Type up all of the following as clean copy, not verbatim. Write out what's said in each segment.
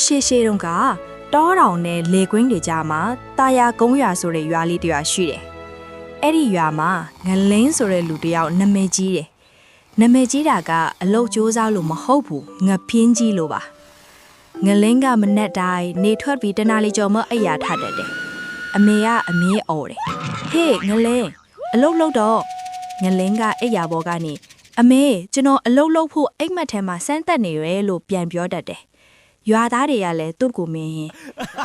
ရှေ့တုန်းကတောတောင်နဲ့လေကွင်းတွေကြားမှာတာယာကုန်းရွာဆိုတဲ့ရွာလေးတစ်ရွာရှိတယ်။အဲ့ဒီရွာမှာငလင်းဆိုတဲ့လူတစ်ယောက်နာမည်ကြီးတယ်။နာမည်ကြီးတာကအလုတ်ကြိုးစားလို့မဟုတ်ဘူးငပြင်းကြီးလို့ပါ။ငလင်းကမနဲ့တိုင်းနေထွက်ပြီးတနားလေးကြော်မအိယာထတတ်တယ်။အမေကအမြင်အော်တယ်။ဟေးငလင်းအလုတ်လုတ်တော့ငလင်းကအိယာဘောကနေအမေကျွန်တော်အလုတ်လုတ်ဖို့အိမ်မက်ထဲမှာစမ်းသက်နေရဲလို့ပြန်ပြောတတ်တယ်။ရွာသားတွေကလည်းသူ့ကိုမင်းရင်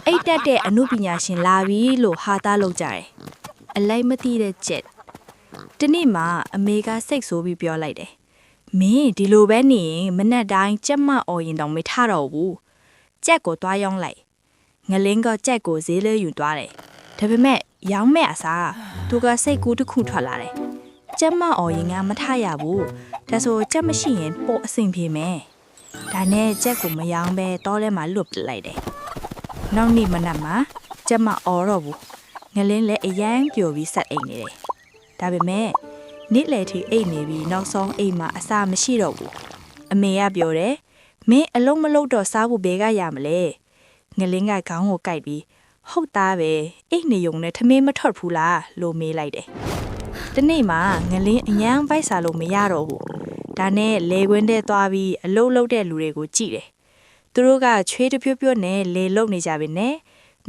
အိတ်တက်တဲ့အမှုပညာရှင်လာပြီလို့ဟာသားလုပ်ကြတယ်။အလိုက်မသိတဲ့ကြက်။ဒီနေ့မှအမေကစိတ်ဆိုးပြီးပြောလိုက်တယ်။မင်းဒီလိုပဲနေရင်မနဲ့တိုင်းကြက်မအော်ရင်တော့မထတော့ဘူး။ကြက်ကိုသွားရောင်းလိုက်။ငလင်းကကြက်ကိုဈေးလေးယူသွားတယ်။ဒါပေမဲ့ရောင်းမဲ့အစားသူကစိတ်ကူးတစ်ခုထွက်လာတယ်။ကြက်မအော်ရင်ကမထရဘူး။ဒါဆိုကြက်မရှိရင်ပို့အဆင်ပြေမယ်။ဒါနဲ့ကြက်ကိုမယောင်းပဲတောထဲမှာလွတ်ပလိုက်တယ်။နောက်နေ့မနက်မှာကြက်မအော်တော့ဘူး။ငလင်းလည်းအရန်ပျော်ပြီးဆက်အိမ်နေတယ်။ဒါပေမဲ့နေ့လယ်ထိအိမ်နေပြီးနောက်ဆုံးအိမ်မှာအစာမရှိတော့ဘူး။အမေကပြောတယ်မင်းအလုံးမလုံးတော့စားဖို့ဘယ်ကရမလဲ။ငလင်းကခေါင်းကိုကိုက်ပြီးဟုတ်သားပဲအိမ်နေုံနဲ့ထမင်းမထွက်ဘူးလားလို့မေးလိုက်တယ်။ဒီနေ့မှငလင်းအញ្ញမ်းပိုက်စားလို့မရတော့ဘူး။ဒါနဲ့လေကွင်းထဲသွားပြီးအလုတ်လုတ်တဲ့လူတွေကိုကြည့်တယ်။သူတို့ကချွေးတပြွတ်ပြွတ်နဲ့လေလုတ်နေကြပြီနဲ့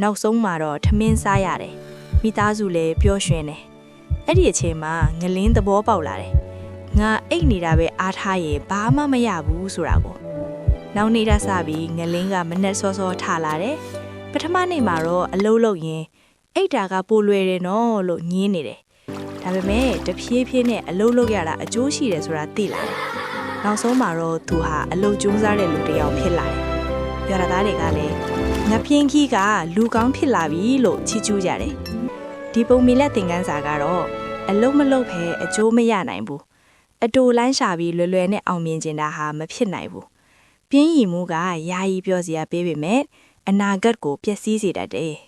နောက်ဆုံးမှာတော့ထမင်းစားရတယ်။မိသားစုလည်းပျော်ရွှင်တယ်။အဲ့ဒီအချိန်မှာငလင်းသဘောပေါက်လာတယ်။ငါအိတ်နေတာပဲအားထားရင်ဘာမှမရဘူးဆိုတာကို။နောက်နေ့တဆပြီးငလင်းကမနဲ့စောစောထလာတယ်။ပထမနေ့မှာတော့အလုတ်လုတ်ရင်အိတ်တာကပိုလွယ်တယ်နော်လို့ညင်းနေတယ်။ဒါပေမဲ့တဖြည်းဖြည်းနဲ့အလုတ်လုတ်ရတာအကျိုးရှိတယ်ဆိုတာသိလာတယ်။နောက်ဆုံးမှာတော့သူဟာအလုတ်ကျုံးစားတဲ့လူတစ်ယောက်ဖြစ်လာတယ်။ရွာသားတွေကလည်းငပြင်းကြီးကလူကောင်းဖြစ်လာပြီလို့ချီးကျူးကြတယ်။ဒီပုံမီလက်သင်ခန်းစာကတော့အလုတ်မလုတ်ဖဲအကျိုးမရနိုင်ဘူး။အတူလန်းရှာပြီးလွယ်လွယ်နဲ့အောင်မြင်ကျင်တာဟာမဖြစ်နိုင်ဘူး။ပြင်းရည်မှုကယာယီပြောစရာပေးပေမဲ့အနာဂတ်ကိုပျက်စီးစေတတ်တယ်။